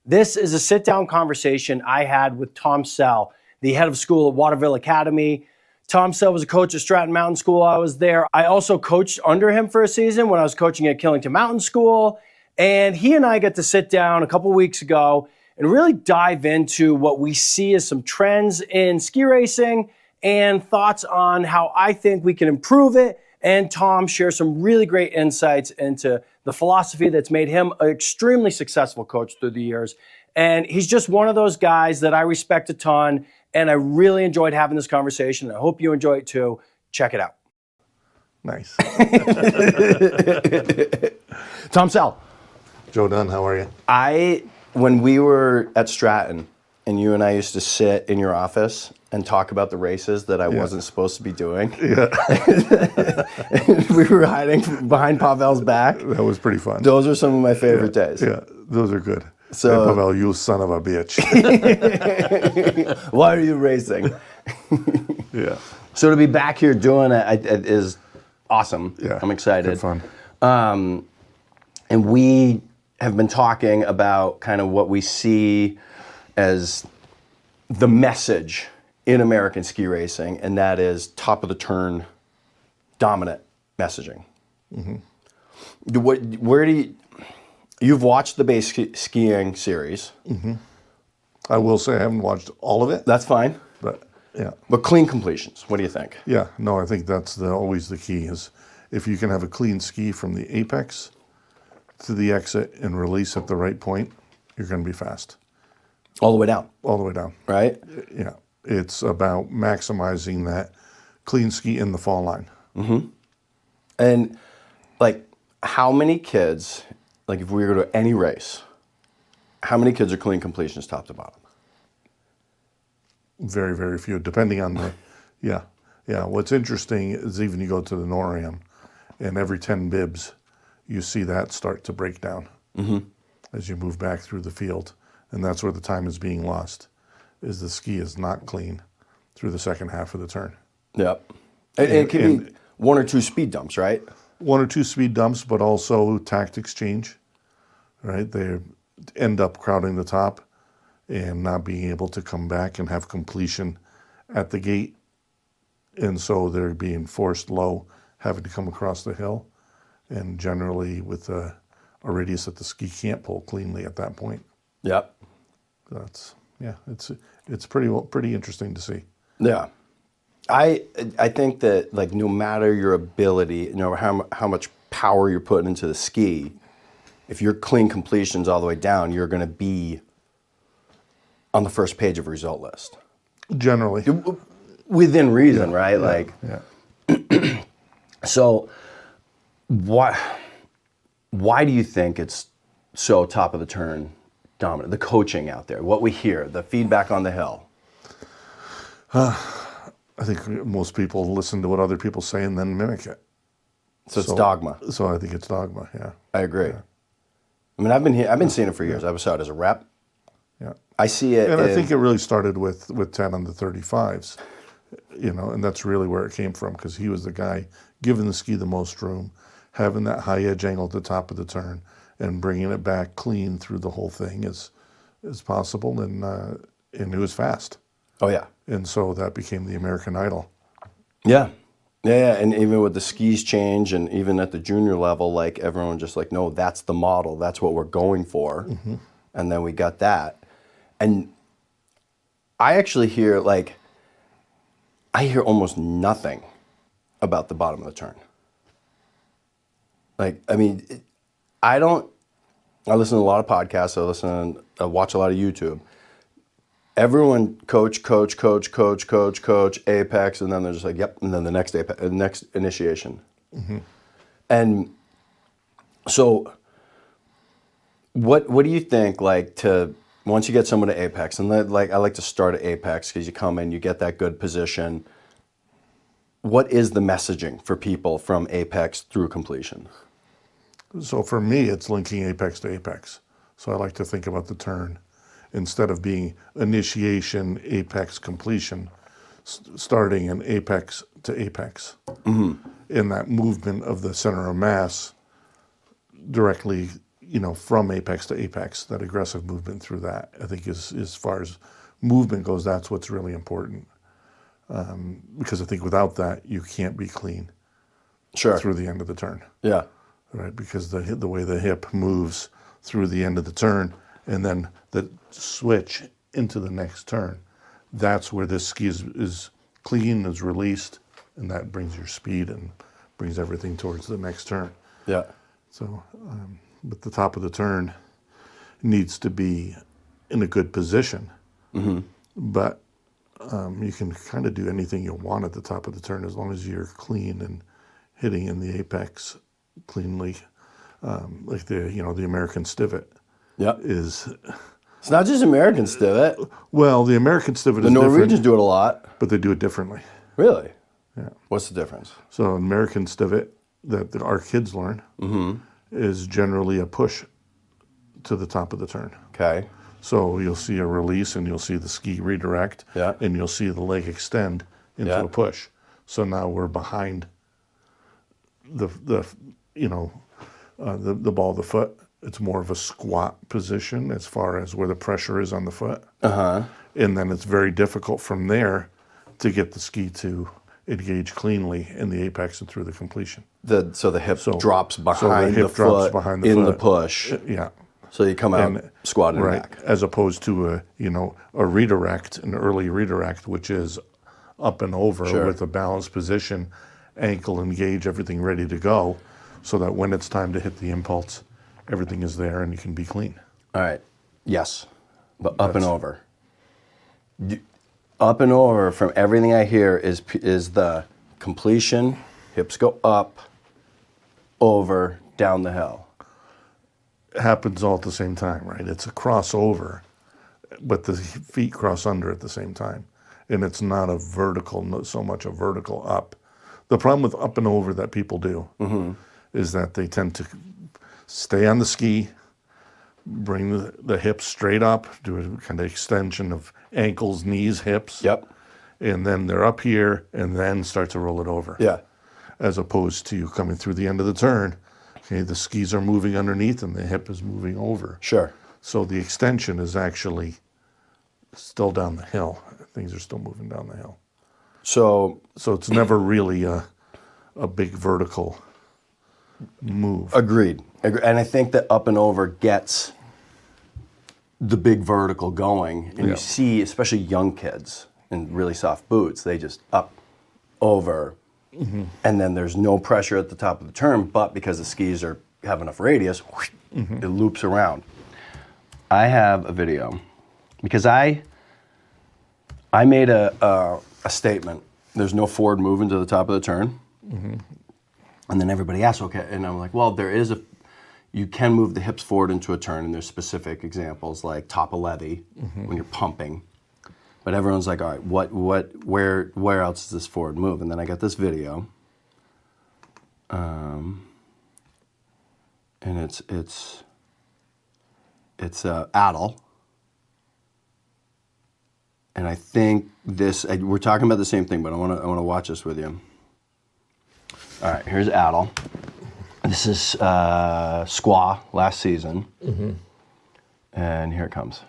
This is a sit-down conversation I had with Tom Sell, the head of school at Waterville Academy. Tom Sell was a coach at Stratton Mountain School. I was there. I also coached under him for a season when I was coaching at Killington Mountain School. And he and I got to sit down a couple weeks ago and really dive into what we see as some trends in ski racing and thoughts on how I think we can improve it. And Tom shares some really great insights into the philosophy that's made him an extremely successful coach through the years. And he's just one of those guys that I respect a ton. And I really enjoyed having this conversation. I hope you enjoy it too. Check it out. Nice. Tom Sell. Joe Dunn, how are you? When we were at Stratton and you and I used to sit in your office and talk about the races that I wasn't supposed to be doing. Yeah. We were hiding behind Pavel's back. That was pretty fun. Those are some of my favorite days. Yeah, those are good. So, hey, Pavel, you son of a bitch. Why are you racing? Yeah. So to be back here doing it is awesome. Yeah. I'm excited. Good fun. And we have been talking about kind of what we see as the message in American ski racing, and that is top of the turn, dominant messaging. Mm-hmm. You've watched the base skiing series. Mm-hmm. I will say I haven't watched all of it. That's fine. But yeah. But clean completions, what do you think? Yeah, no, I think that's always the key is if you can have a clean ski from the apex to the exit and release at the right point, you're going to be fast. All the way down. All the way down. Right? Yeah. It's about maximizing that clean ski in the fall line. Mm-hmm. And like how many kids, like if we were to go to any race, how many kids are clean completions top to bottom? Very, very few, depending on the, yeah. What's interesting is even you go to the NORAM and every 10 bibs, you see that start to break down as you move back through the field. And that's where the time is being lost, is the ski is not clean through the second half of the turn. Yep. And it can be one or two speed dumps, right? One or two speed dumps, but also tactics change, right? They end up crowding the top and not being able to come back and have completion at the gate. And so they're being forced low, having to come across the hill. And generally with a radius that the ski can't pull cleanly at that point. Yep. It's pretty interesting to see. Yeah. I think that like no matter your ability, no matter how much power you're putting into the ski, if you're clean completions all the way down, you're going to be on the first page of a result list. Generally. Within reason, right? Yeah. So why do you think it's so top of the turn dominant? The coaching out there, what we hear, the feedback on the hill. I think most people listen to what other people say and then mimic it. So it's dogma. So I think it's dogma, yeah. I agree. Yeah. I mean, I've been seeing it for years. I saw it as a rep. Yeah. I see it. And I think it really started with 10 on the 35s, and that's really where it came from because he was the guy giving the ski the most room, having that high edge angle at the top of the turn and bringing it back clean through the whole thing as possible. And it was fast. Oh, yeah. And so that became the American Idol. Yeah. Yeah, and even with the skis change and even at the junior level, like everyone just like, no, that's the model. That's what we're going for. Mm-hmm. And then we got that. And I actually hear almost nothing about the bottom of the turn. Like, I mean, I listen to a lot of podcasts. I watch a lot of YouTube. Everyone coach, apex, and then they're just like, yep, and then the next next initiation. Mm-hmm. And so what do you think, like, once you get someone to apex, and I like to start at apex because you come in, you get that good position. What is the messaging for people from apex through completion? So for me, it's linking apex to apex. So I like to think about the turn instead of being initiation, apex, completion, starting in apex to apex. Mm-hmm. In that movement of the center of mass directly from apex to apex, that aggressive movement through that, I think is, as far as movement goes, that's what's really important. Because I think without that, you can't be clean through the end of the turn. Yeah. Right, because the way the hip moves through the end of the turn and then the switch into the next turn, that's where this ski is clean, is released, and that brings your speed and brings everything towards the next turn. Yeah. So, but the top of the turn needs to be in a good position. But you can kind of do anything you want at the top of the turn as long as you're clean and hitting in the apex cleanly, like the American Stivet. Yep. Is It's not just American Stivet. well, the American Stivet The is Norwegians different, do it a lot. but they do it differently. Really? Yeah. What's the difference? So an American Stivet that our kids learn is generally a push to the top of the turn. Okay. So you'll see a release and you'll see the ski redirect, and you'll see the leg extend into a push. So now we're behind the ball of the foot. It's more of a squat position as far as where the pressure is on the foot. And then it's very difficult from there to get the ski to engage cleanly in the apex and through the completion. So the hip drops behind the hip the drops foot behind the in foot. the push. Yeah. So you come out squatting back. As opposed to a redirect, an early redirect, which is up and over with a balanced position, ankle engage, everything ready to go, so that when it's time to hit the impulse, everything is there and you can be clean. All right. Yes. But up and over. Up and over, from everything I hear, is the completion. Hips go up, over, down the hill. It happens all at the same time, right? It's a crossover, but the feet cross under at the same time. And it's not a vertical, not so much a vertical up. The problem with up and over that people do is that they tend to stay on the ski, bring the hips straight up, do a kind of extension of ankles, knees, hips. Yep. And then they're up here and then start to roll it over. Yeah. As opposed to coming through the end of the turn, okay, the skis are moving underneath and the hip is moving over. Sure. So the extension is actually still down the hill. Things are still moving down the hill. So it's never really a big vertical move. Agreed. And I think that up and over gets the big vertical going. And you see, especially young kids in really soft boots, they just up, over, and then there's no pressure at the top of the turn, but because the skis have enough radius, it loops around. I have a video because I made a statement. There's no forward movement to the top of the turn. And then everybody asks, okay, and I'm like, well, you can move the hips forward into a turn, and there's specific examples like top of levy when you're pumping. But everyone's like, all right, where else is this forward move? And then I got this video, and it's Atle. And I think we're talking about the same thing, but I want to watch this with you. All right, here's Atle. This is Squaw last season. And here it comes.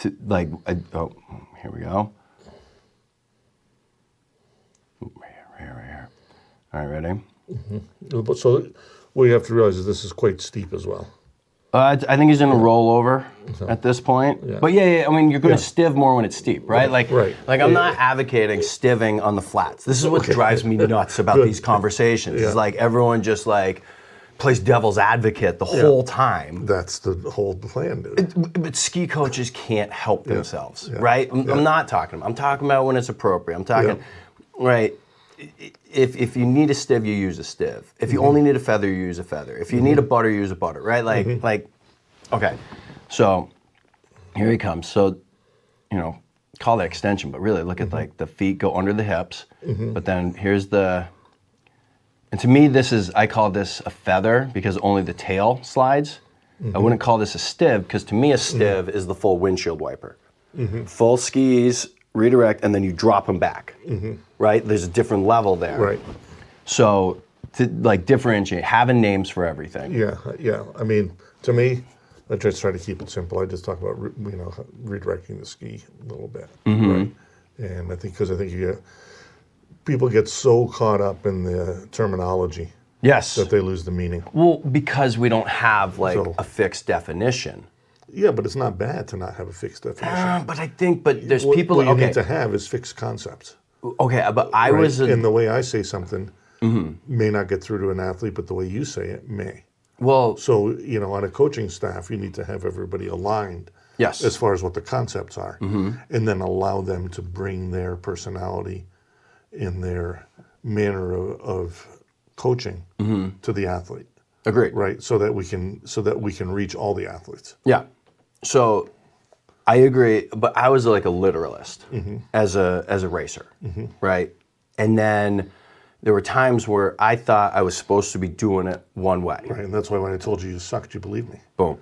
Here we go. Right here. All right, ready? So what you have to realize is this is quite steep as well. I think he's in a rollover at this point. Yeah. But I mean, you're going to stiv more when it's steep, right? Like I'm not advocating stiving on the flats. This is what drives me nuts about these conversations. It's like everyone just plays devil's advocate the whole time. That's the whole plan, dude. But ski coaches can't help themselves, right? I'm not talking. I'm talking about when it's appropriate. I'm talking, right? If you need a stiv, you use a stiv. If you only need a feather, you use a feather. If you need a butter, you use a butter, right? Okay. So here he comes. So, call it extension, but really look at the feet go under the hips. But then here's and to me, I call this a feather because only the tail slides. I wouldn't call this a stiv because to me a stiv is the full windshield wiper. Full skis, redirect, and then you drop them back, right? There's a different level there. Right. So to like differentiate, having names for everything. Yeah. I mean, to me, I just try to keep it simple. I just talk about redirecting the ski a little bit, right? And I think people get so caught up in the terminology, Yes. that they lose the meaning. Well, because we don't have like So- a fixed definition. Yeah, but it's not bad to not have a fixed definition. But there's people. What you Okay. need to have is fixed concepts. Okay, but I Right? was. And the way I say something may not get through to an athlete, but the way you say it may. Well, So, on a coaching staff, you need to have everybody aligned yes. as far as what the concepts are, and then allow them to bring their personality and their manner of coaching to the athlete, Agreed. right? So that we can reach all the athletes. Yeah. So I agree, but I was like a literalist as a racer, right? And then there were times where I thought I was supposed to be doing it one way. Right, and that's why when I told you sucked, you believed me. Boom.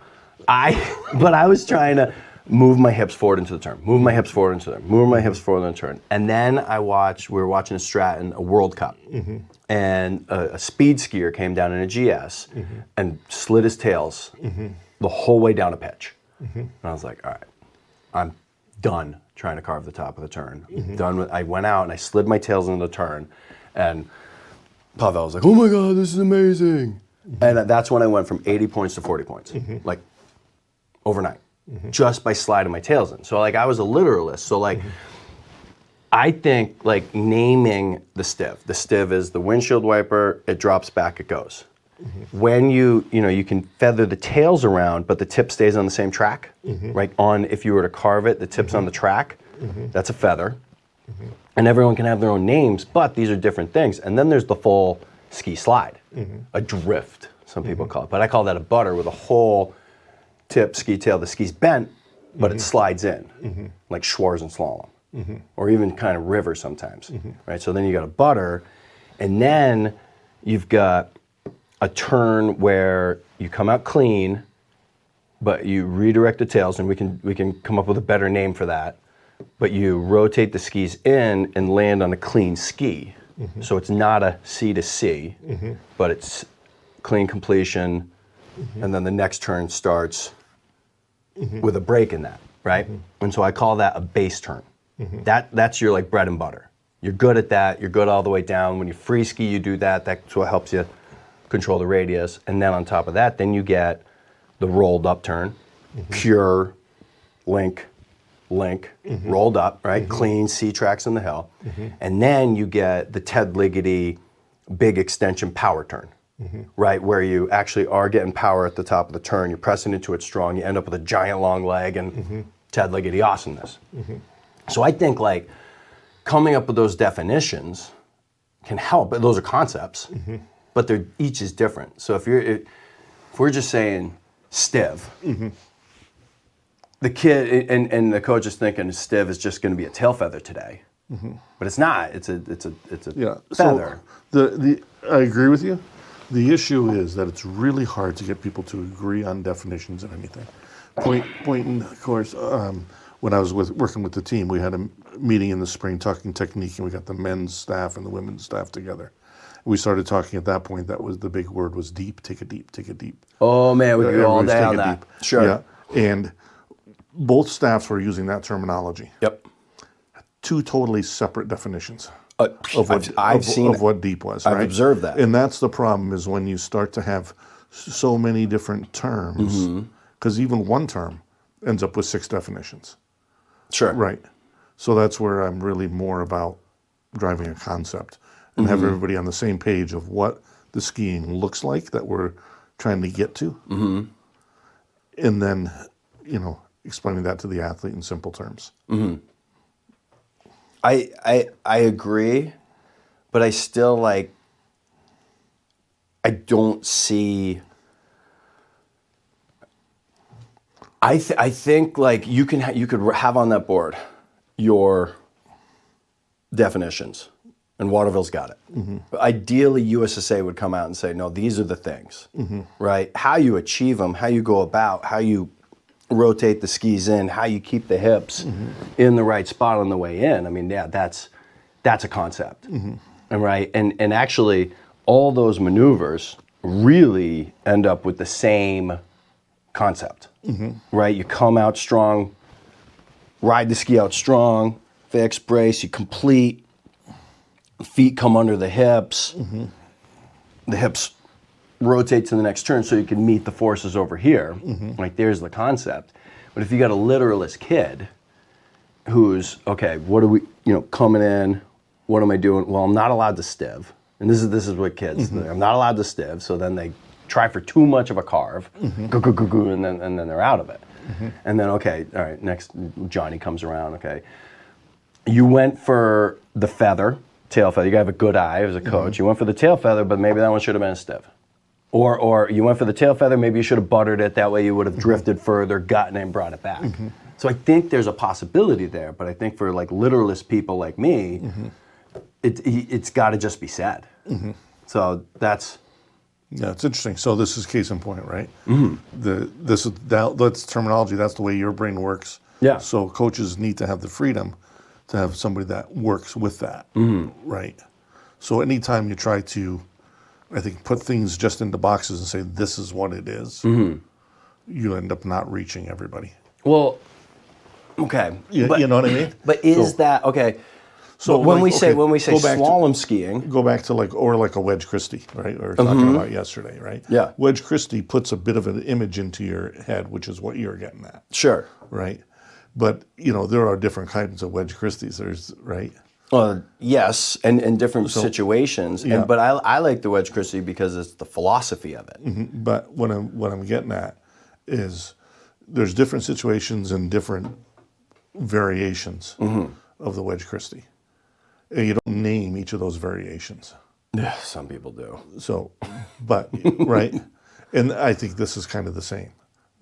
But I was trying to move my hips forward into the turn, move my hips forward into the turn, move my hips forward into the turn. And then we were watching a Stratton, a World Cup, and a speed skier came down in a GS and slid his tails the whole way down a pitch. And I was like, all right, I'm done trying to carve the top of the turn. I went out and I slid my tails into the turn, and Pavel was like, oh my God, this is amazing. And that's when I went from 80 points to 40 points, like overnight, just by sliding my tails in. So like I was a literalist. So like, I think like naming the stiv is the windshield wiper, it drops back, it goes. When you can feather the tails around, but the tip stays on the same track, right? If you were to carve it, the tip's on the track, that's a feather. And everyone can have their own names, but these are different things. And then there's the full ski slide, a drift, some people call it. But I call that a butter with a whole tip ski tail. The ski's bent, but it slides in, like Schwarz and slalom, or even kind of river sometimes, right? So then you got a butter, and then you've got a turn where you come out clean, but you redirect the tails, and we can come up with a better name for that. But you rotate the skis in and land on a clean ski. So it's not a C to C, but it's clean completion, and then the next turn starts with a break in that, right? And so I call that a base turn. That's your like bread and butter. You're good at that. You're good all the way down. When you free ski, you do that. That's what helps you control the radius. And then on top of that, then you get the rolled up turn, pure link, rolled up, right? Clean C tracks in the hill. And then you get the Ted Ligety big extension power turn, right? Where you actually are getting power at the top of the turn. You're pressing into it strong. You end up with a giant long leg and Ted Ligety awesomeness. So I think like coming up with those definitions can help. But those are concepts, but they're each is different. So if we're just saying stiv, the kid and the coach is thinking stiv is just going to be a tail feather today, but it's not. It's a feather. So I agree with you. The issue is that it's really hard to get people to agree on definitions of anything. Point in, of course, when I was working with the team, we had a meeting in the spring talking technique, and we got the men's staff and the women's staff together. We started talking at that point. That was the big word was deep. Take it deep. Take it deep. Oh man, we could go all day on that. Deep. Sure. Yeah, and both staffs were using that terminology. Yep. Two totally separate definitions Of what deep was. I've right? observed that. And that's the problem is when you start to have so many different terms, because even one term ends up with 6 definitions. Sure. Right. So that's where I'm really more about driving a concept and have everybody on the same page of what the skiing looks like that we're trying to get to. And then, explaining that to the athlete in simple terms. I agree, but I still I don't see. I think like you could have on that board your definitions, and Waterville's got it. But ideally, USSA would come out and say, no, these are the things, right? How you achieve them, how you go about, how you rotate the skis in, how you keep the hips in the right spot on the way in. I mean, yeah, that's a concept, and right, and actually, all those maneuvers really end up with the same concept, right? You come out strong, ride the ski out strong, fix, brace, you complete, feet come under the hips, the hips rotate to the next turn so you can meet the forces over here. Like, there's the concept. But if you got a literalist kid who's, okay, what are we, coming in, what am I doing? Well, I'm not allowed to stiv. And this is what kids, I'm not allowed to stiv, so then they try for too much of a carve, and then they're out of it. And then, okay, all right, next Johnny comes around, okay. You went for the feather, tail feather, you gotta have a good eye as a coach. You went for the tail feather, but maybe that one should have been a stiv. Or you went for the tail feather, maybe you should have buttered it, that way you would have drifted further, gotten it, and brought it back. So I think there's a possibility there, but I think for like literalist people like me, it's gotta just be said. So that's... Yeah, it's interesting. So this is case in point, right? That's terminology, that's the way your brain works. Yeah. So coaches need to have the freedom to have somebody that works with that, right? So anytime you try to, I think, put things just into boxes and say, this is what it is, you end up not reaching everybody. Well, okay. You know what I mean? But that, okay, so when we say slalom skiing. Go back to like a Wedge Christie, right? We were talking about yesterday, right? Yeah. Wedge Christie puts a bit of an image into your head, which is what you're getting at. Sure. Right? But, there are different kinds of Wedge Christies. There's, right? Yes, and different situations. Yeah. But I like the Wedge Christie because it's the philosophy of it. But what I'm getting at is there's different situations and different variations of the Wedge Christie. And you don't name each of those variations. Yeah, some people do. So, but, right? And I think this is kind of the same.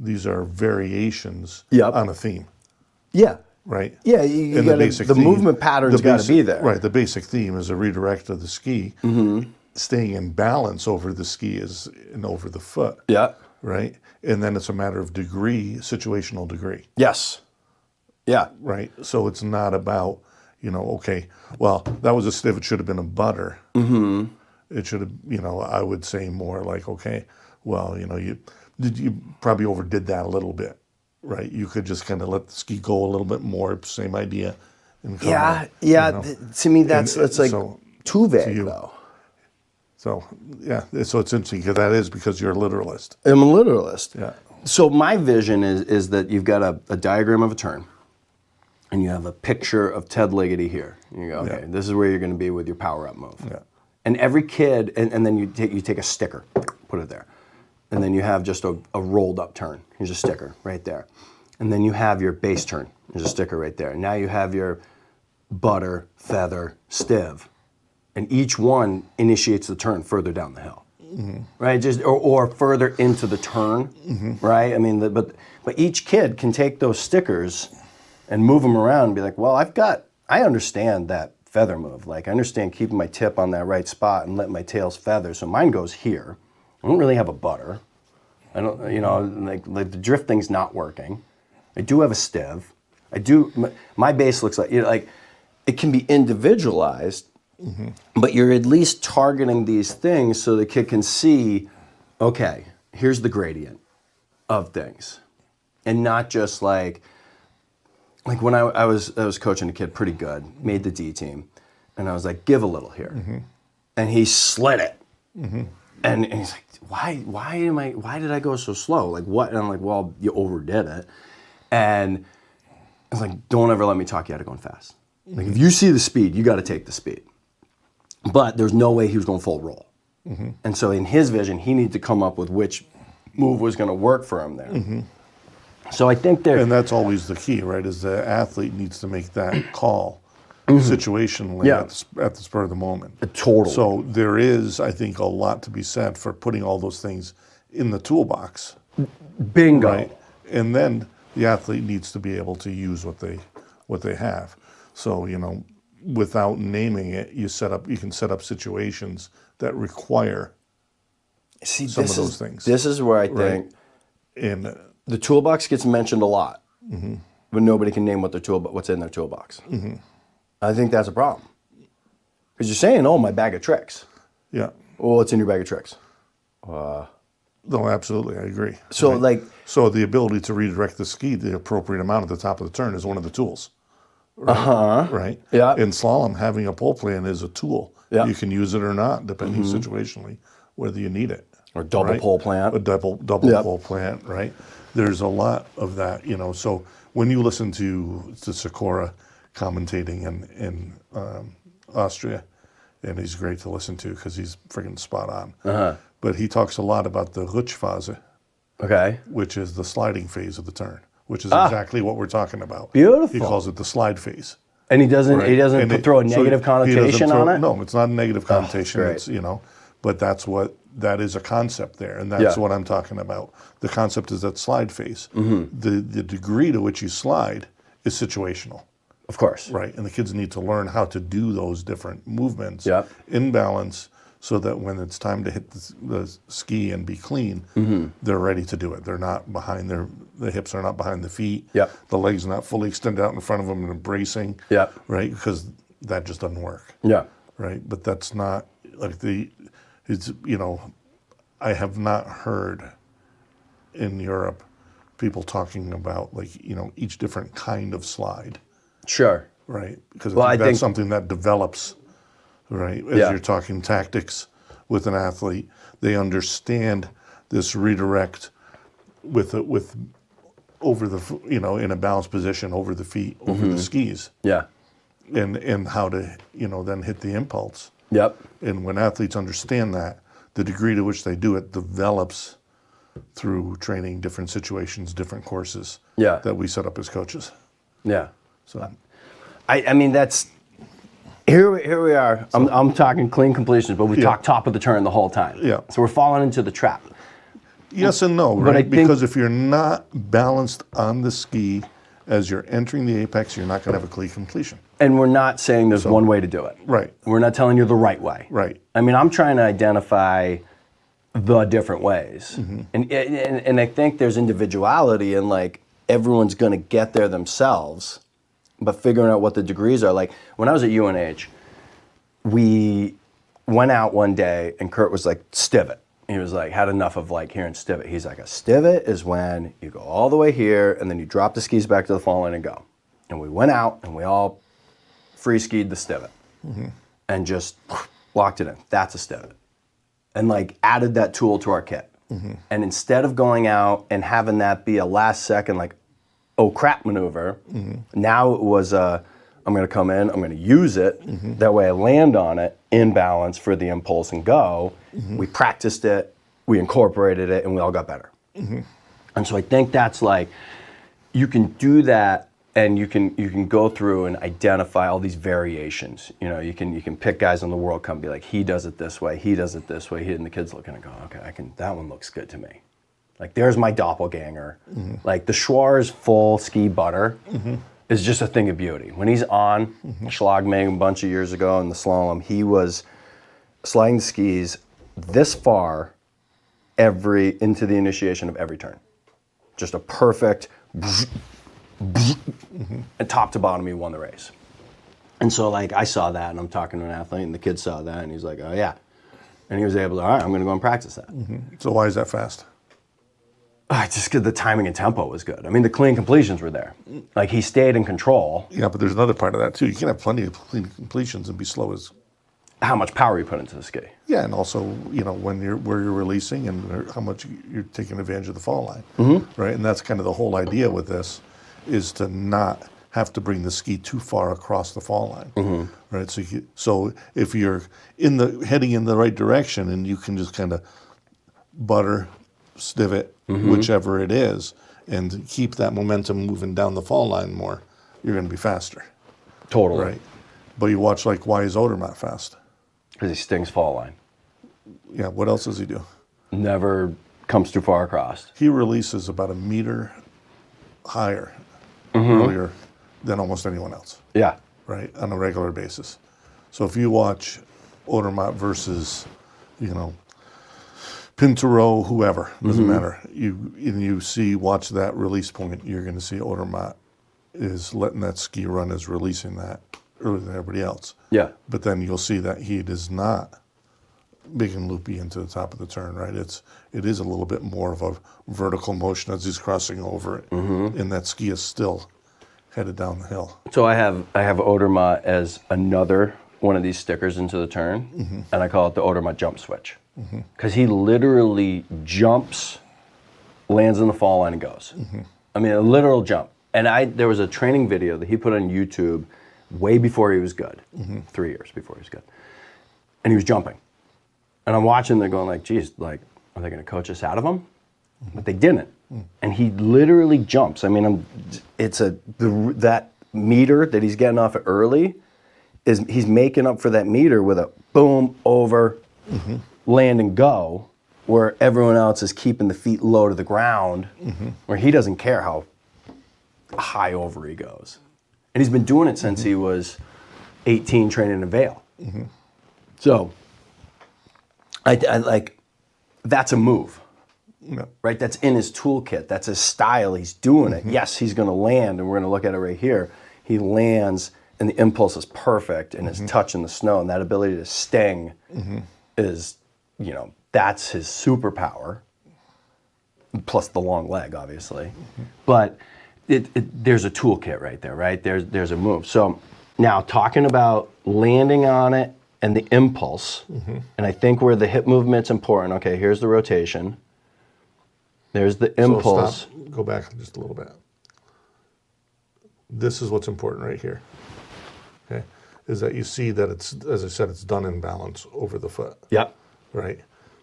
These are variations on a theme. Yeah. Right? Yeah, you gotta, the movement patterns got to be there. Right, the basic theme is a redirect of the ski. Staying in balance over the ski and over the foot. Yeah. Right? And then it's a matter of degree, situational degree. Yes. Yeah. Right? So it's not about, okay, well, that was a stiff, it should have been a butter. It should have, I would say more like, okay, well, you probably overdid that a little bit. Right, you could just kind of let the ski go a little bit more. Same idea. To me, that's like too vague, though. So so it's interesting because you're a literalist. I'm a literalist. Yeah. So my vision is that you've got a diagram of a turn, and you have a picture of Ted Ligety here. And you go, okay, this is where you're going to be with your power up move. Yeah. And every kid, and then you take a sticker, put it there. And then you have just a rolled up turn. Here's a sticker right there. And then you have your base turn. There's a sticker right there. Now you have your butter, feather, stiv. And each one initiates the turn further down the hill. Right? Just or further into the turn. Right? I mean, but each kid can take those stickers and move them around and be like, well, I understand that feather move. Like, I understand keeping my tip on that right spot and letting my tails feather. So mine goes here. I don't really have a butter. I don't, like the drifting's not working. I do have a stiv. My base looks like, it can be individualized, but you're at least targeting these things so the kid can see, okay, here's the gradient of things. And not just like when I was coaching a kid pretty good, made the D team, and I was like, give a little here. And he slid it. And he's like, why did I go so slow? Like, what? And I'm like, well, you overdid it. And I was like, don't ever let me talk you out of going fast. Like, if you see the speed, you got to take the speed. But there's no way he was going full roll. And so in his vision, he needed to come up with which move was going to work for him there. So I think And that's always the key, right? Is the athlete needs to make that call situationally at the spur of the moment. Totally. So there is, I think, a lot to be said for putting all those things in the toolbox. Bingo. Right? And then the athlete needs to be able to use what they have. So, without naming it, you can set up situations that require some of those things. This is where I think the toolbox gets mentioned a lot, but nobody can name what's in their toolbox. I think that's a problem. Because you're saying, oh, my bag of tricks. Yeah. Well, what's in your bag of tricks? No, absolutely, I agree. So, like, So the ability to redirect the ski the appropriate amount at the top of the turn is one of the tools. Right? Right? Yeah. In slalom, having a pole plan is a tool. Yeah. You can use it or not, depending situationally, whether you need it. or double right? pole plant. A double Yep. pole plant, right? There's a lot of that, So when you listen to Sikora commentating in Austria, and he's great to listen to because he's freaking spot on. But he talks a lot about the Rutschphase, Okay. which is the sliding phase of the turn, which is exactly what we're talking about. Beautiful. He calls it the slide phase. And he doesn't throw a negative connotation on it? No, it's not a negative connotation. great. It's, but that is a concept there, and that's Yeah. what I'm talking about. The concept is that slide phase. Mm-hmm. The degree to which you slide is situational. Of course. Right, and the kids need to learn how to do those different movements Yep. in balance so that when it's time to hit the ski and be clean, they're ready to do it. They're not behind the hips are not behind the feet. Yep. The legs are not fully extended out in front of them and embracing. Yep. Right, because that just doesn't work. Yeah. Right, but that's not like I have not heard in Europe people talking about each different kind of slide. Sure. Right, because Well, I that's think- something that develops, right? As Yeah. you're talking tactics with an athlete, they understand this redirect with over the in a balanced position over the feet, over the skis, Yeah. and how to then hit the impulse. Yep. And when athletes understand that, the degree to which they do it develops through training different situations, different courses Yeah. that we set up as coaches. Yeah. So I mean, that's here we are. I'm talking clean completions, but we talk top of the turn the whole time. Yeah. So we're falling into the trap. yes and no, But I right? think- Because if you're not balanced on the ski as you're entering the apex, you're not going to have a clean completion. And we're not saying there's one way to do it. Right. We're not telling you the right way. Right. I mean, I'm trying to identify the different ways. Mm-hmm. And I think there's individuality and everyone's going to get there themselves, but figuring out what the degrees are. Like when I was at UNH, we went out one day and Kurt was like, "Stivot." He was like, had enough of hearing stivot. He's like, a stivot is when you go all the way here and then you drop the skis back to the fall line and go. And we went out and we all free skied the stivot and just locked it in. That's a stivot. And added that tool to our kit. And instead of going out and having that be a last second oh crap maneuver, now it was I'm going to come in, I'm going to use it. That way I land on it in balance for the impulse and go. We practiced it, we incorporated it, and we all got better. And so I think that's you can do that, and you can go through and identify all these variations. You can pick guys in the World Cup and be like, he does it this way, he does it this way, and the kids looking and go, okay, that one looks good to me. There's my doppelganger. The Schwarz full ski butter is just a thing of beauty. When he's on, Schlagming a bunch of years ago in the slalom, he was sliding the skis this far into the initiation of every turn. Just a perfect and top to bottom, he won the race. And so I saw that and I'm talking to an athlete and the kid saw that and he's like, oh yeah. And he was able to, all right, I'm gonna go and practice that. So why is that fast? Just because the timing and tempo was good. I mean, the clean completions were there. He stayed in control. Yeah, but there's another part of that too. You can have plenty of clean completions and be slow as. How much power you put into the ski. Yeah, and also where you're releasing and how much you're taking advantage of the fall line, right? And that's kind of the whole idea with this, is to not have to bring the ski too far across the fall line, right? So if you're heading in the right direction and you can just kind of butter, stivot, whichever it is, and keep that momentum moving down the fall line more, you're going to be faster. Totally. Right. But you watch why is Odermatt fast? Because he stings fall line. Yeah, what else does he do? Never comes too far across. He releases about a meter higher earlier than almost anyone else, Yeah. right, on a regular basis. So if you watch Odermatt versus, Pinturo, whoever, doesn't matter, watch that release point, you're going to see Odermatt is letting that ski run, is releasing that earlier than everybody else. Yeah. But then you'll see that he does not big and loopy into the top of the turn, right? It is a little bit more of a vertical motion as he's crossing over it, and that ski is still headed down the hill. So I have Odermatt as another one of these stickers into the turn, and I call it the Odermatt jump switch, because he literally jumps, lands in the fall line, and goes. I mean, a literal jump. And there was a training video that he put on YouTube way before he was good, 3 years before he was good, and he was jumping. And I'm watching, they're going like, geez, like, are they going to coach us out of him? But they didn't. And he literally jumps. I mean, that meter that he's getting off it early, he's making up for that meter with a boom, over, land and go, where everyone else is keeping the feet low to the ground, where he doesn't care how high over he goes. And he's been doing it since he was 18, training in Vail. So, I like, that's a move, right? That's in his toolkit. That's his style. He's doing it. Yes, he's going to land, and we're going to look at it right here. He lands, and the impulse is perfect, and his touch in the snow, and that ability to sting is, that's his superpower, plus the long leg, obviously. But there's a toolkit right there, right? There's a move. So now talking about landing on it, and the impulse, and I think where the hip movement's important. Okay, here's the rotation. There's the impulse. So stop, go back just a little bit. This is what's important right here, okay? Is that you see that it's, as I said, it's done in balance over the foot. Yep. Right?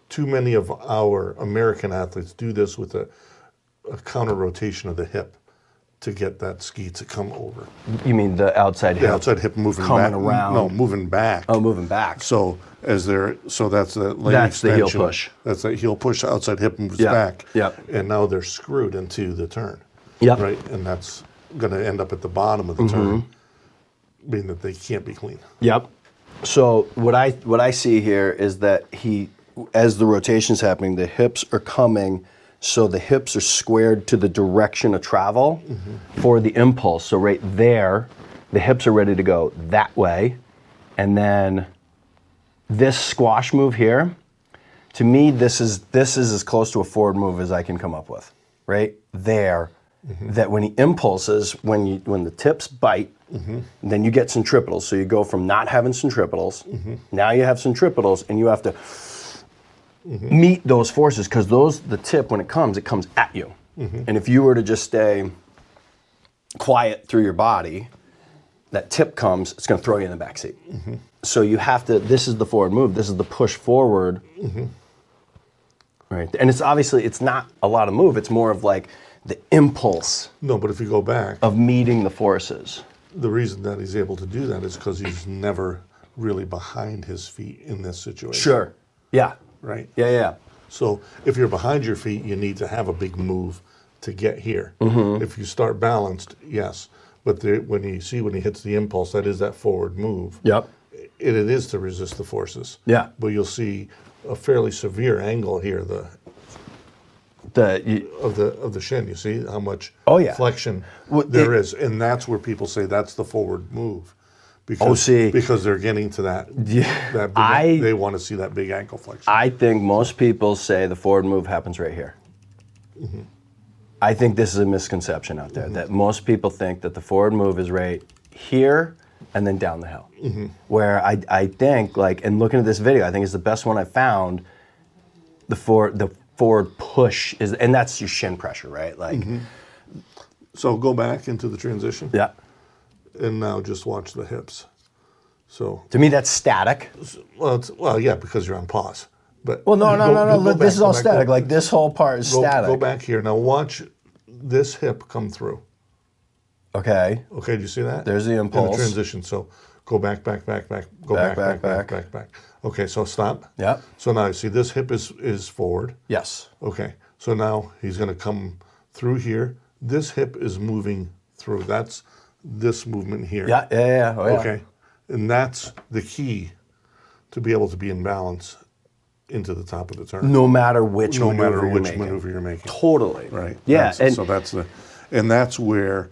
Too many of our American athletes do this with a counter rotation of the hip to get that ski to come over. You mean the outside hip? The outside hip moving coming back. around. No, moving back. Oh, moving back. So that's the lane That's the extension. heel push. That's the heel push. Outside hip moves Yep. back. Yep. And now they're screwed into the turn. Yep. Right, and that's going to end up at the bottom of the turn, being that they can't be clean. Yep. So what I see here is that as the rotation's happening, the hips are coming, so the hips are squared to the direction of travel for the impulse. So right there, the hips are ready to go that way, and then this squash move here, to me, this is as close to a forward move as I can come up with. Right there, that when he impulses, when the tips bite, then you get centripetals. So you go from not having centripetals, now you have centripetals, and you have to meet those forces, because the tip, when it comes at you. And if you were to just stay quiet through your body, that tip comes, it's going to throw you in the back seat. So you have to, this is the forward move, this is the push forward. Right. And it's not a lot of move, it's more of like the impulse. No, but if you go back, of meeting the forces. the reason that he's able to do that is because he's never really behind his feet in this situation. Sure. Yeah. Right? Yeah. So if you're behind your feet, you need to have a big move to get here. If you start balanced, yes. But when he hits the impulse, that is that forward move. Yep. It is to resist the forces. Yeah. But you'll see a fairly severe angle here, of the shin. You see how much flexion there is, and that's where people say that's the forward move, because they're getting to that. Yeah, they want to see that big ankle flexion. I think most people say the forward move happens right here. I think this is a misconception out there, that most people think that the forward move is right here and then down the hill. Where I think, like, and looking at this video, I think it's the best one I found. The forward push is, and that's your shin pressure, right? Like, So go back into the transition. yeah. And now just watch the hips. So To me, that's static. well, yeah, because you're on pause. But Well, no. go This is all back, static. Like, this whole part is static. Go back here now. Watch this hip come through. Okay. Okay, do you see that? There's the impulse. And the transition. So go back. Go back. Okay, so stop. Yep. So now you see this hip is forward. Yes. Okay, so now he's going to come through here. This hip is moving through. That's this movement here. Yeah. Oh, yeah. Okay, and that's the key to be able to be in balance into the top of the turn. No matter which maneuver you're making. Totally. Right. Yeah. That's where,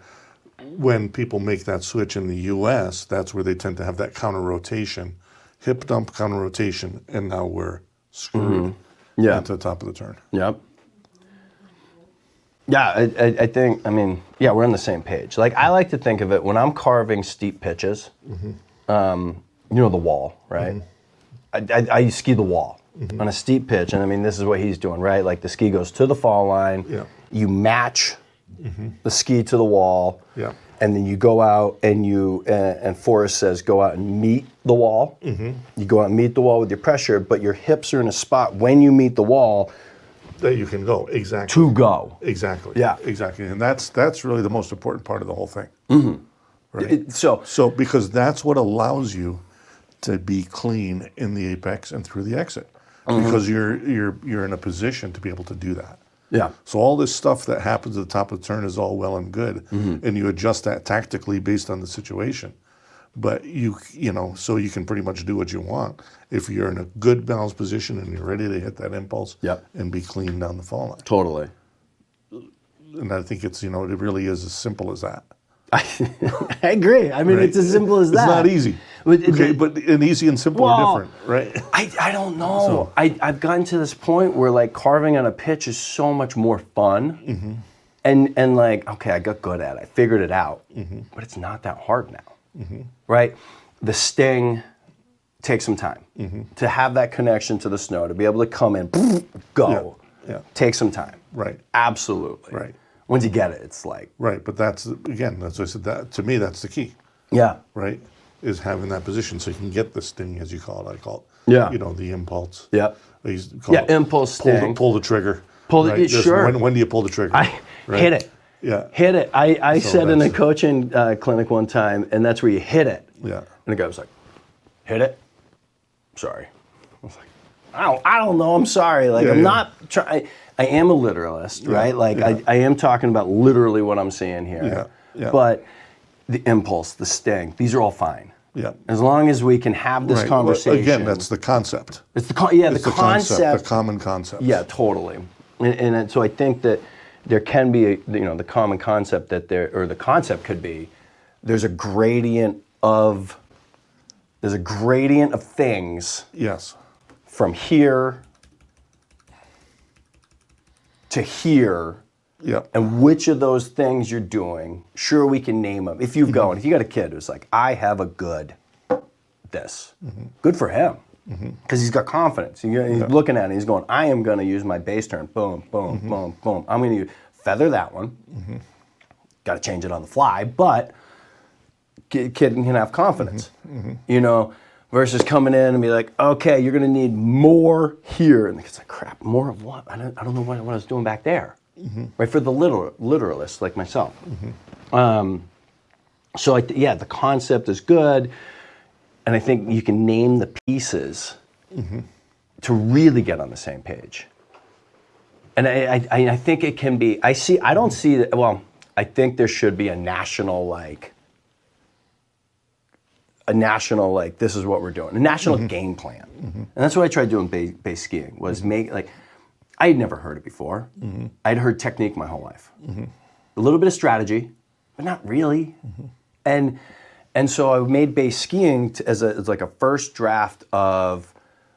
when people make that switch in the U.S., that's where they tend to have that counter rotation hip dump, counter rotation, and now we're screwed Yeah. at the top of the turn. Yep. Yeah, I think, yeah, we're on the same page. Like, I like to think of it when I'm carving steep pitches, the wall, right? I ski the wall on a steep pitch, and this is what he's doing, right? Like, the ski goes to the fall line, you match the ski to the wall, and then you go out and and Forrest says, go out and meet the wall. You go out and meet the wall with your pressure, but your hips are in a spot when you meet the wall that you can go, exactly. To go. Exactly. Yeah. Exactly. And that's really the most important part of the whole thing. Right? So because that's what allows you to be clean in the apex and through the exit. Because you're in a position to be able to do that. Yeah. So all this stuff that happens at the top of the turn is all well and good. And you adjust that tactically based on the situation. But so you can pretty much do what you want if you're in a good balanced position and you're ready to hit that impulse and be clean down the fall line. Totally. And I think it's, it really is as simple as that. I agree. It's as simple as that. It's not easy. Okay, but easy and simple are different, right? I don't know. I've gotten to this point where like carving on a pitch is so much more fun. And like, okay, I got good at it. I figured it out. But it's not that hard now. Right? The sting takes some time. To have that connection to the snow, to be able to come in, go, take some time. Right. Absolutely. Right. Once you get it, it's like... Right, but that's what I said, that to me, that's the key. Yeah. Right? Is having that position so you can get the sting, as you call it. I call it, the impulse. Yeah. Impulse sting. Pull the trigger. Right? Sure. When do you pull the trigger? Hit it. Yeah. Hit it. I said in a coaching clinic one time, and that's where you hit it. Yeah. And the guy was like, hit it? Sorry. I was like, I don't know. I'm sorry. Like, I'm not trying. I am a literalist, right? Like, I am talking about literally what I'm seeing here. Yeah. But the impulse, the sting, these are all fine. Yeah. As long as we can have this conversation. Well, again, that's the concept. It's the concept. The common concept. Yeah, totally. And so I think that there can be, the common concept the concept could be, there's a gradient of things. Yes. From here to here. Yeah. And which of those things you're doing, sure, we can name them. If you got a kid who's like, I have a good this. Good for him. Because he's got confidence. He's looking at it, he's going, I am going to use my base turn. Boom, boom, boom, boom. I'm going to feather that one. Got to change it on the fly, but kid can have confidence. Versus coming in and be like, okay, you're going to need more here. And the kid's like, crap, more of what? I don't know what I was doing back there. Right, for the literalist like myself. So the concept is good. And I think you can name the pieces to really get on the same page. And I think it can be, I don't see that, well, I think there should be a national, this is what we're doing, a national game plan. And that's what I tried doing base skiing, was I had never heard it before. I'd heard technique my whole life. A little bit of strategy, but not really. And so I made base skiing as like a first draft of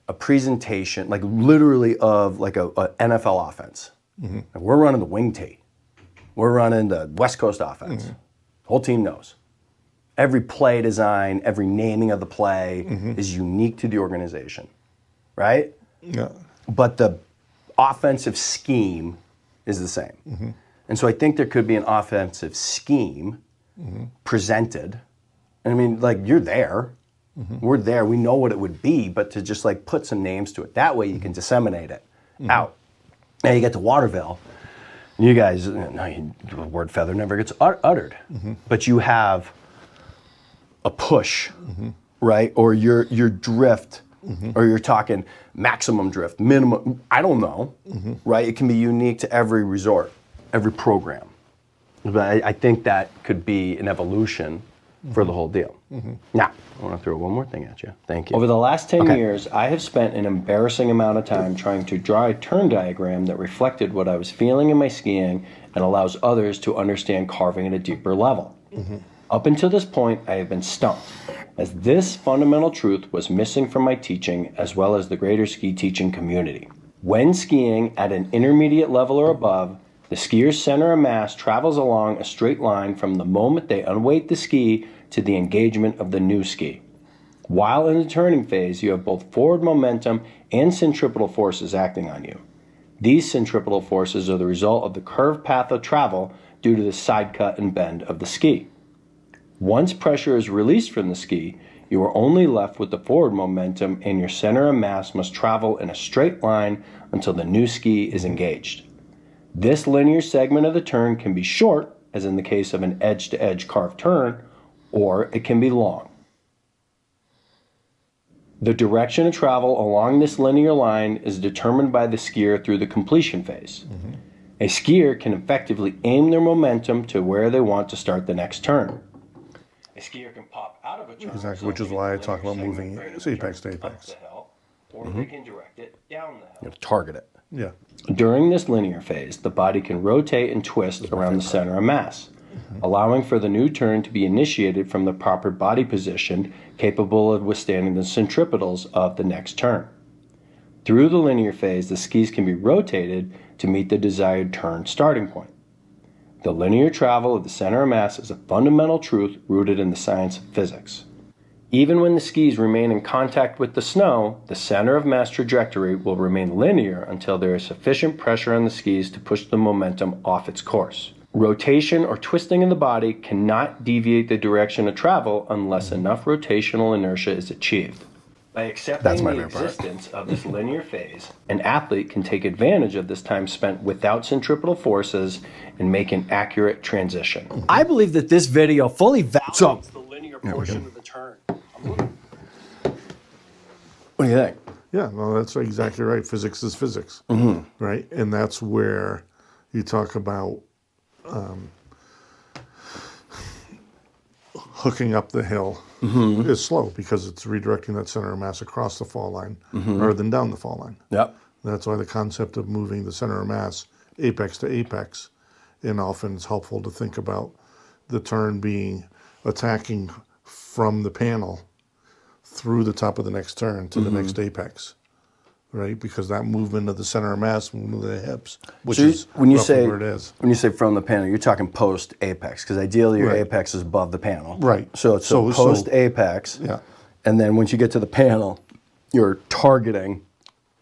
a presentation, like literally of like a NFL offense. Like, we're running the wing tee. We're running the West Coast offense. The whole team knows. Every play design, every naming of the play is unique to the organization, right? Yeah. But the offensive scheme is the same. And so I think there could be an offensive scheme presented. You're there. We're there. We know what it would be, but to just put some names to it. That way you can disseminate it out. Now you get to Waterville. You guys, the word feather never gets uttered. But you have a push, right? Or your drift, or you're talking maximum drift, minimum, I don't know, right? It can be unique to every resort, every program. But I think that could be an evolution for the whole deal. Now, I want to throw one more thing at you. Thank you. Over the last 10 years, I have spent an embarrassing amount of time trying to draw a turn diagram that reflected what I was feeling in my skiing and allows others to understand carving at a deeper level. Up until this point, I have been stumped. as this fundamental truth was missing from my teaching as well as the greater ski teaching community. When skiing at an intermediate level or above, the skier's center of mass travels along a straight line from the moment they unweight the ski to the engagement of the new ski. While in the turning phase, you have both forward momentum and centripetal forces acting on you. These centripetal forces are the result of the curved path of travel due to the side cut and bend of the ski. Once pressure is released from the ski, you are only left with the forward momentum, and your center of mass must travel in a straight line until the new ski is engaged. This linear segment of the turn can be short, as in the case of an edge-to-edge carved turn, or it can be long. The direction of travel along this linear line is determined by the skier through the completion phase. A skier can effectively aim their momentum to where they want to start the next turn. A skier can pop out of a turn. Exactly, which is why I talk about moving apex to apex. Up the hill, or they can direct it down the hill. You have to target it. Yeah. During this linear phase, the body can rotate and twist around the center of mass, allowing for the new turn to be initiated from the proper body position capable of withstanding the centripetals of the next turn. Through the linear phase, the skis can be rotated to meet the desired turn starting point. The linear travel of the center of mass is a fundamental truth rooted in the science of physics. Even when the skis remain in contact with the snow, the center of mass trajectory will remain linear until there is sufficient pressure on the skis to push the momentum off its course. Rotation or twisting of the body cannot deviate the direction of travel unless enough rotational inertia is achieved. By accepting the existence of this linear phase, an athlete can take advantage of this time spent without centripetal forces and make an accurate transition. I believe that this video fully validates the linear portion of the turn. What do you think? Yeah, no, that's exactly right. Physics is physics, right? And that's where you talk about hooking up the hill is slow because it's redirecting that center of mass across the fall line rather than down the fall line. Yep. That's why the concept of moving the center of mass apex to apex, and often it's helpful to think about the turn being attacking from the panel through the top of the next turn to the next apex, right? Because that movement of the center of mass, movement of the hips, which is when you roughly say where it is. when you say from the panel, you're talking post apex because ideally your Right. apex is above the panel. Right. So post apex. Yeah. And then once you get to the panel, you're targeting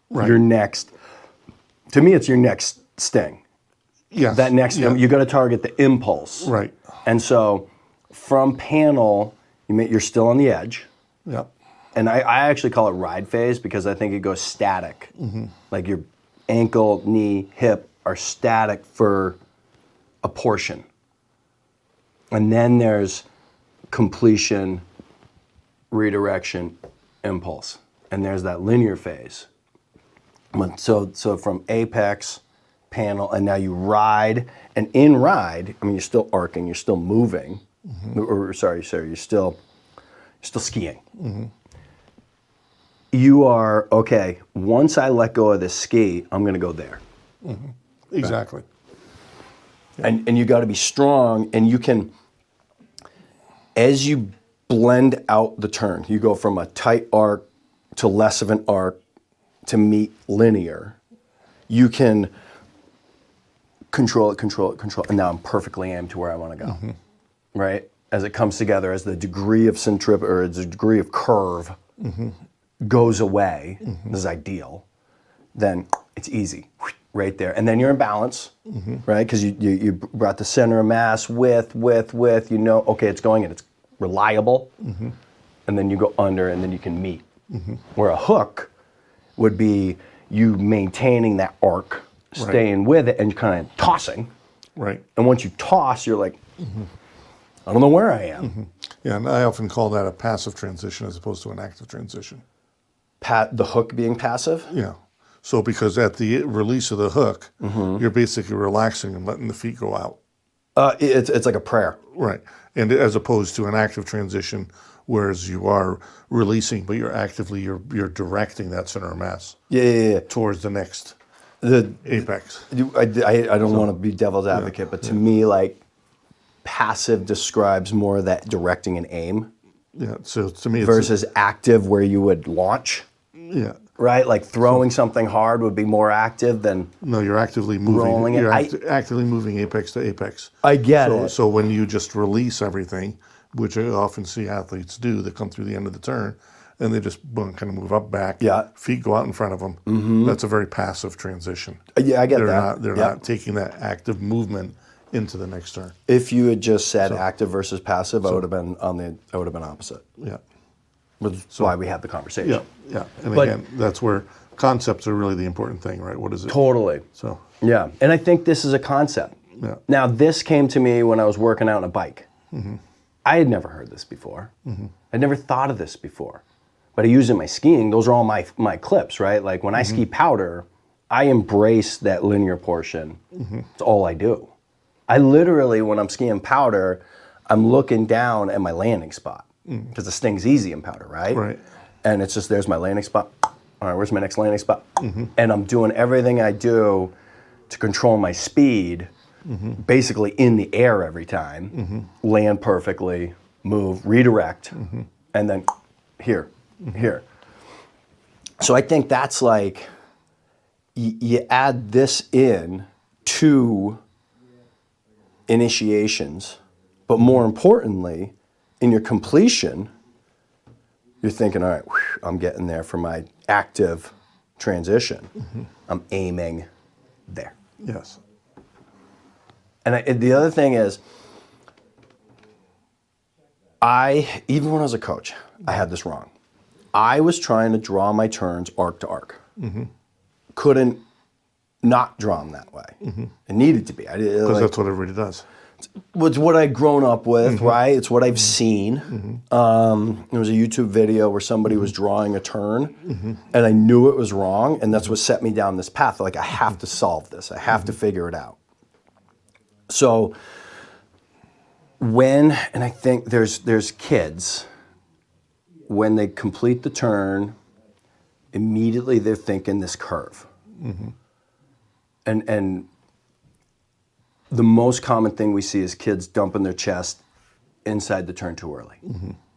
your next. To me, it's your next sting. Yes. That next, you got to target the impulse. Right. And so, from panel, you're still on the edge. Yep. And I actually call it ride phase because I think it goes static. Like your ankle, knee, hip are static for a portion. And then there's completion, redirection, impulse. And there's that linear phase. So from apex, panel, and now you ride. And in ride, you're still arcing, you're still moving. Or sorry, you're still skiing. You are, okay, once I let go of this ski, I'm going to go there. Exactly. And you got to be strong, and you can, as you blend out the turn, you go from a tight arc to less of an arc to meet linear. You can control it, and now I'm perfectly aimed to where I want to go, right? As it comes together, as the degree of centripetal, or the degree of curve goes away, this is ideal, then it's easy, right there. And then you're in balance, right? Because you brought the center of mass with, okay, it's going and it's reliable. And then you go under and then you can meet. Where a hook would be you maintaining that arc, staying with it, and kind of tossing. Right. And once you toss, you're like, I don't know where I am. Yeah, and I often call that a passive transition as opposed to an active transition. The hook being passive? Yeah. So because at the release of the hook, you're basically relaxing and letting the feet go out. It's like a prayer. Right. And as opposed to an active transition, whereas you are releasing, but you're actively, you're directing that center of mass towards the next apex. I don't want to be devil's advocate, but to me, like, passive describes more of that directing and aim. Yeah. So to me, it's versus active where you would launch, yeah. right? Like throwing something hard would be more active than No, you're actively moving. rolling it. You're actively moving apex to apex. I get it. So when you just release everything, which I often see athletes do, they come through the end of the turn, and they just boom, kind of move up, back. Yeah. Feet go out in front of them. That's a very passive transition. Yeah, I get They're that. not. They're not taking that active movement into the next turn. If you had just said active versus passive, I would have been opposite. Yeah. That's why we had the conversation. Yeah. Yeah. And But- again, that's where concepts are really the important thing, right? What is it? Totally. So Yeah, and I think this is a concept. Yeah. Now, this came to me when I was working out on a bike. I had never heard this before. I'd never thought of this before. But I use it in my skiing. Those are all my clips, right? Like when I ski powder, I embrace that linear portion. It's all I do. I literally, when I'm skiing powder, I'm looking down at my landing spot because the sting's easy in powder, right? Right. And it's just, there's my landing spot. All right, where's my next landing spot? And I'm doing everything I do to control my speed, basically in the air every time, land perfectly, move, redirect, and then here. So I think that's like, you add this in to initiations, but more importantly, in your completion, you're thinking, all right, I'm getting there for my active transition. I'm aiming there. yes. And the other thing is, even when I was a coach, I had this wrong. I was trying to draw my turns arc to arc. Couldn't not draw them that way. It needed to be. Because that's what everybody does. It's what I'd grown up with, right? It's what I've seen. There was a YouTube video where somebody was drawing a turn, and I knew it was wrong, and that's what set me down this path. Like, I have to solve this. I have to figure it out. So and I think there's kids, when they complete the turn, immediately they're thinking this curve. And the most common thing we see is kids dumping their chest inside the turn too early.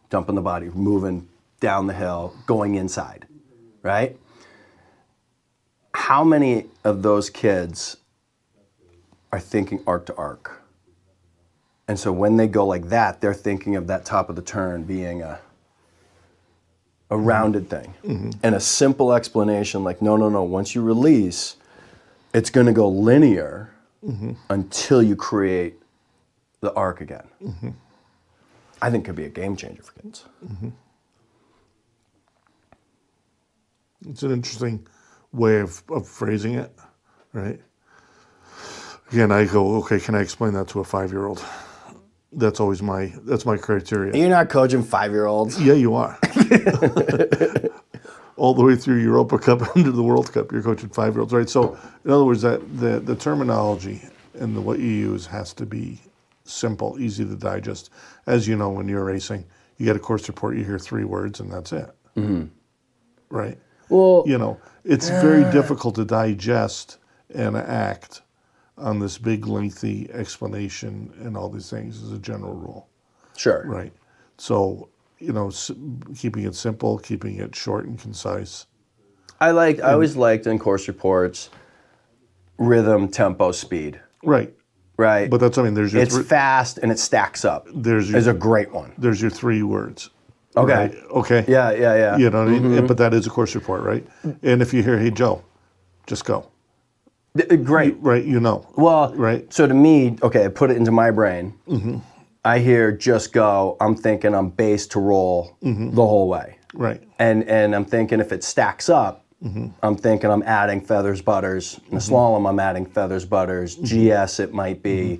Dumping the body, moving down the hill, going inside, right? How many of those kids are thinking arc to arc? And so when they go like that, they're thinking of that top of the turn being a rounded thing. And a simple explanation like, no, once you release, it's gonna go linear until you create the arc again. I think could be a game changer for kids. It's an interesting way of phrasing it, right? Again, I go, okay, can I explain that to a 5-year-old? That's always my criteria. You're not coaching 5-year-olds. Yeah, you are. All the way through Europa Cup into the World Cup, you're coaching 5-year-olds, right? So, in other words, that the terminology and what you use has to be simple, easy to digest. As you know, when you're racing, you get a course report, you hear 3 words, and that's it. Right? Well, You know, it's very difficult to digest and act on this big, lengthy explanation and all these things as a general rule. sure. Right. So, you know, keeping it simple, keeping it short and concise. I always liked in course reports rhythm, tempo, speed. Right. Right. But that's, I mean, there's your It's fast and it stacks up. there's Is your a great one. there's your 3 words. Okay. Right? Okay. Yeah. You know what I mean? But that is a course report, right? And if you hear, hey Joe, just go. Great. Right, you know. Well, Right. so to me, okay, I put it into my brain. I hear just go. I'm thinking I'm base to roll the whole way. Right. And I'm thinking if it stacks up, I'm thinking I'm adding feathers, butters. In the slalom, I'm adding feathers, butters. GS, it might be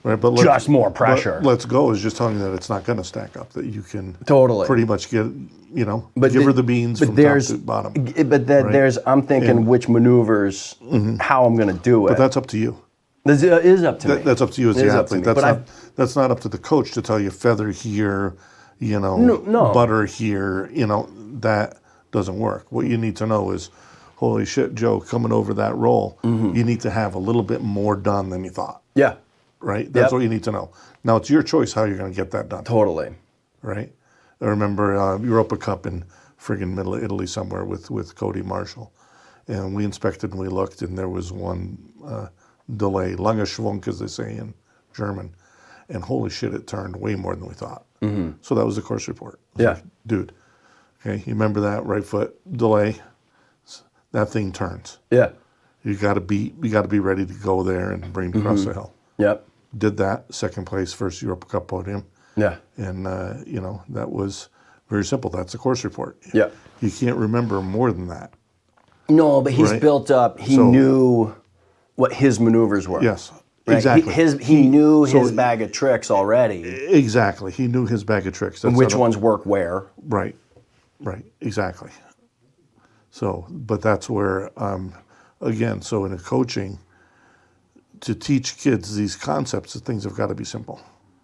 Right. But just more pressure. But let's go is just telling you that it's not going to stack up, that you can Totally. pretty much get, you know, But give her the beans from top to bottom. But there's, I'm thinking which maneuvers, how I'm going to do it. But that's up to you. It is up to me. That's up to you as It the is up to athlete. me. That's not up to the coach to tell you feather here, you know, No. butter here. You know, that doesn't work. What you need to know is, holy shit, Joe, coming over that roll, you need to have a little bit more done than you thought. Yeah, Right? That's Yep. what you need to know. Now, it's your choice how you're going to get that done. totally. Right? I remember Europa Cup in friggin' middle of Italy somewhere with Cody Marshall. And we inspected and we looked, and there was one delay, lange Schwung, as they say in German. And holy shit, it turned way more than we thought. So that was the course report. Yeah. Like, dude, okay, you remember that right foot delay? That thing turns. Yeah. You got to be ready to go there and bring it across the hill. Yep. Did that, second place, first Europa Cup podium. Yeah. And, that was very simple. That's the course report. Yeah. You can't remember more than that. No, but he's Right. built up. He knew what his maneuvers were. Yes, Right? exactly. He knew so- his bag of tricks already. Exactly. He knew his bag of tricks. That's Which not a- ones work where. Right, exactly. So, but that's where, again, so in a coaching, to teach kids these concepts, the things have got to be simple.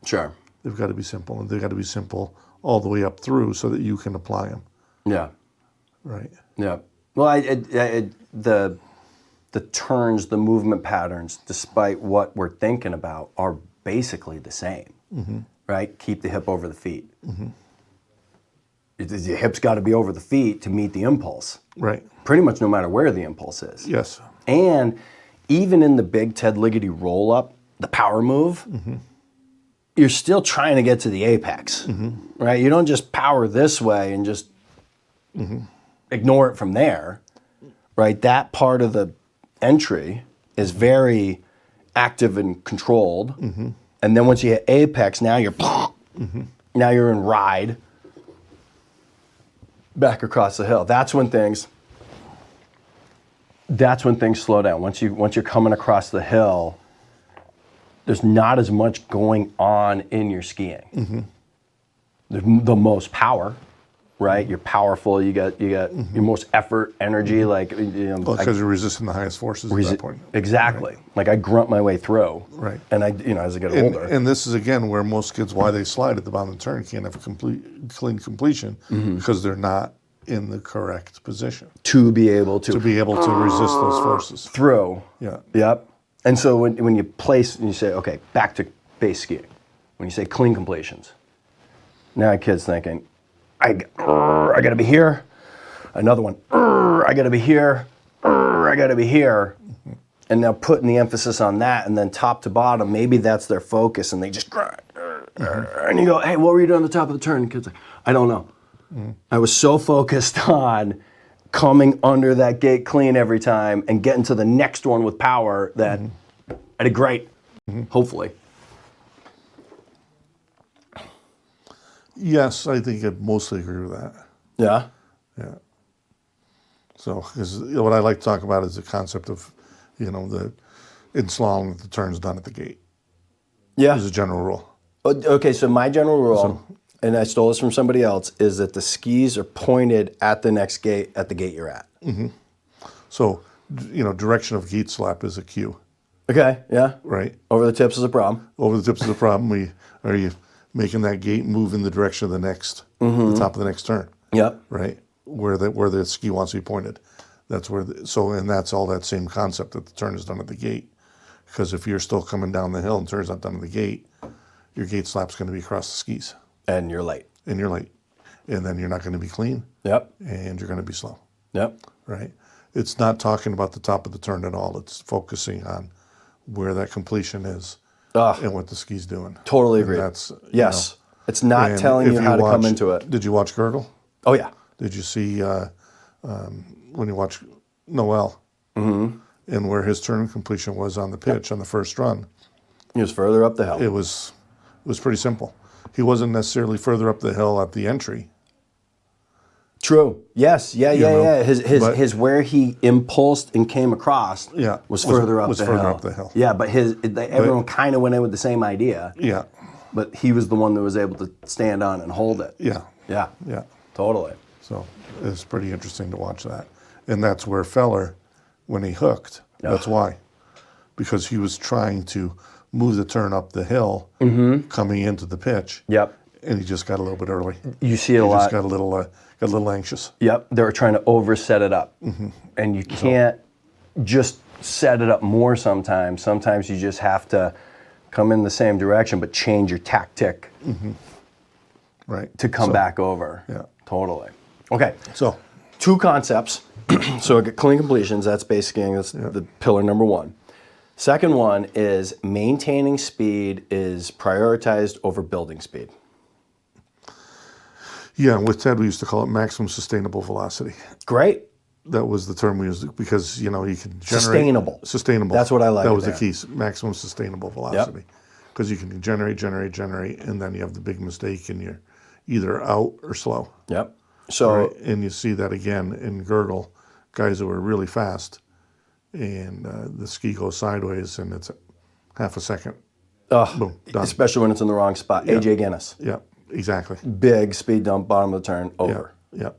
Sure. They've got to be simple, and they've got to be simple all the way up through so that you can apply them, Yeah. right? Yeah. Well, the turns, the movement patterns, despite what we're thinking about, are basically the same, right? Keep the hip over the feet. The hip's got to be over the feet to meet the impulse. Right, Pretty much no matter where the impulse is. yes, And even in the big Ted Ligety roll-up, the power move, you're still trying to get to the apex, right? You don't just power this way and just ignore it from there, right? That part of the entry is very active and controlled. And then once you hit apex, now you're now you're in ride back across the hill. That's when things slow down. Once you're coming across the hill, there's not as much going on in your skiing. There's the most power, right? You're powerful. You got your most effort, energy. Like well, because you're resisting the highest forces at that point. Exactly. Like I grunt my way through. Right. And as I get older. And this is again where most kids, why they slide at the bottom of the turn, can't have a clean completion because they're not in the correct position to be able to to resist those forces. through. Yeah. Yep. And so when you place and you say, okay, back to base skiing, when you say clean completions, now a kid's thinking, I got to be here. Another one, I got to be here. I got to be here. And now putting the emphasis on that, and then top to bottom, maybe that's their focus, and they just grind. And you go, hey, what were you doing on the top of the turn? And the kid's like, I don't know. I was so focused on coming under that gate clean every time and getting to the next one with power that I did great, hopefully. Yes, I think I mostly agree with that. Yeah? Yeah. So, because what I like to talk about is the concept of, the in slalom, the turn's done at the gate. Yeah. As a general rule. Okay, so my general rule, and I stole this from somebody else, is that the skis are pointed at the next gate, at the gate you're at. So, direction of gate slap is a cue, Okay, yeah. right? Over the tips is a problem. Over the tips is the problem. Are you making that gate move in the direction of the next, the top of the next turn, Yep. right? Where the ski wants to be pointed. That's where. And that's all that same concept that the turn is done at the gate. Because if you're still coming down the hill and turn's not done at the gate, your gate slap's going to be across the skis. And you're late. And you're late. And then you're not going to be clean. Yep. And you're going to be slow. Yep. Right? It's not talking about the top of the turn at all. It's focusing on where that completion is and what the ski's doing. Totally And agree. that's, Yes. It's not and telling if you how to come into it. Did you watch Gurgle? Oh, yeah. Did you see when you watch Noel and where his turn completion was on the pitch on the first run? He was further up the hill. It was pretty simple. He wasn't necessarily further up the hill at the entry. True. Yes. Yeah. know, His where he impulsed and came across was further up the hill. Yeah, but everyone kind of went in with the same idea. Yeah. But he was the one that was able to stand on and hold it. Yeah. Yeah. Yeah. Totally. So it's pretty interesting to watch that. And that's where Feller, when he hooked, that's why. Because he was trying to move the turn up the hill coming into the pitch. Yep. And he just got a little bit early. You see it a He lot. just got a little anxious. Yep. They were trying to overset it up. And you can't just set it up more sometimes. Sometimes you just have to come in the same direction but change your tactic. Right. to come So, back over. Yeah. Totally. Okay. So, 2 concepts. So I get clean completions. That's basically the pillar number 1. Second one is maintaining speed is prioritized over building speed. yeah, with Ted, we used to call it maximum sustainable velocity. Great. That was the term we used because, you know, you can generate... Sustainable. Sustainable. That's what I like That was there. the key, maximum sustainable velocity. Because you can generate, and then you have the big mistake and you're either out or slow. Yep. So Right? And you see that again in Gurgle, guys who are really fast, and the ski goes sideways and it's half a second. Boom, done. especially when it's in the wrong spot. AJ Guinness. Yeah, exactly. Big speed dump, bottom of the turn, over. Yeah.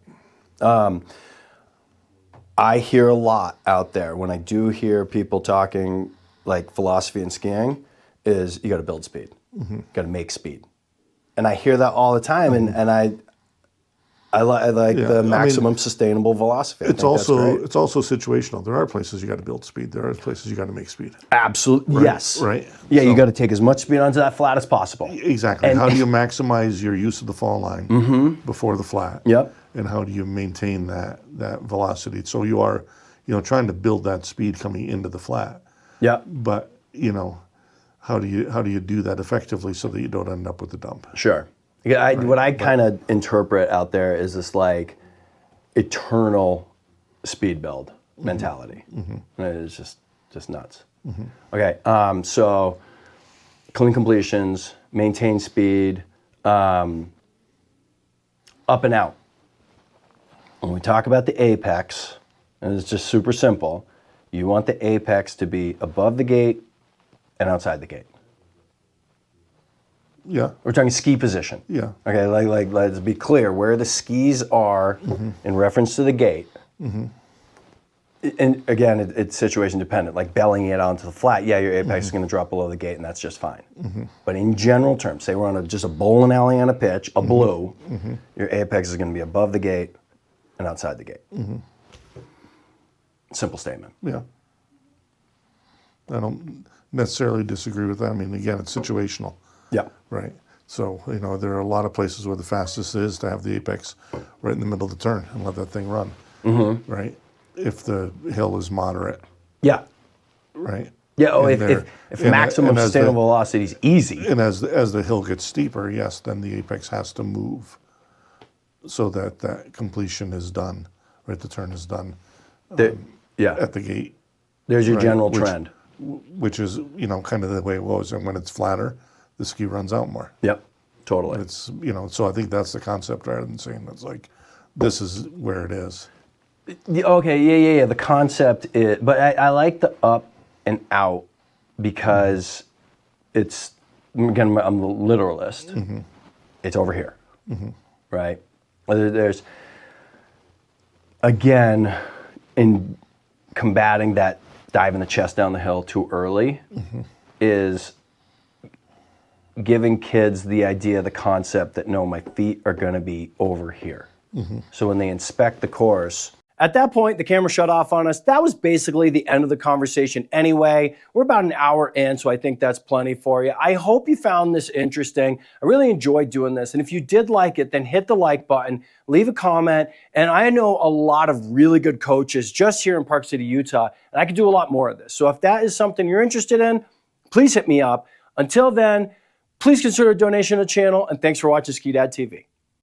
I hear a lot out there when I do hear people talking like philosophy in skiing is you got to build speed, got to make speed, and I hear that all the time, and I like the maximum sustainable velocity. It's also situational. There are places you got to build speed. There are places you got to make speed. Absolutely, yes, Right. Yeah, you got to take as much speed onto that flat as possible. Exactly. How do you maximize your use of the fall line before the flat? Yep. And how do you maintain that velocity? So you are, you know, trying to build that speed coming into the flat. Yep. But, you know, how do you do that effectively so that you don't end up with the dump? Sure. Yeah, what I kind of interpret out there is this like eternal speed build mentality. And it's just nuts. Okay, so clean completions, maintain speed, up and out. When we talk about the apex, and it's just super simple, you want the apex to be above the gate and outside the gate. Yeah. We're talking ski position. Yeah. Okay, like let's be clear where the skis are in reference to the gate. And again, it's situation dependent. Like bellying it onto the flat, yeah, your apex is going to drop below the gate, and that's just fine. But in general terms, say we're on just a bowling alley on a pitch, a blue, your apex is going to be above the gate and outside the gate. Simple statement. Yeah. I don't necessarily disagree with that. I mean, again, it's situational. Yeah. Right. So, you know, there are a lot of places where the fastest is to have the apex right in the middle of the turn and let that thing run. Right. If the hill is moderate. Yeah. Right. Yeah. Oh, And if maximum as sustainable velocity is easy. And as the hill gets steeper, yes, then the apex has to move so that that completion is done. Right. The turn is done. Yeah. At the gate. There's your Right, general trend. Which is, you know, kind of the way it was. And when it's flatter, the ski runs out more. Yep. Totally. It's, you know, so I think that's the concept rather than saying it's like, this is where it is. Okay, yeah. The concept is, but I like the up and out because it's, again, I'm the literalist. It's over here, right? There's, again, in combating that diving the chest down the hill too early is giving kids the idea, the concept that no, my feet are going to be over here. So when they inspect the course, at that point, the camera shut off on us. That was basically the end of the conversation anyway. We're about an hour in, so I think that's plenty for you. I hope you found this interesting. I really enjoyed doing this. And if you did like it, then hit the like button, leave a comment. And I know a lot of really good coaches just here in Park City, Utah, and I could do a lot more of this. So if that is something you're interested in, please hit me up. Until then, please consider a donation to the channel, and thanks for watching Ski Dad TV.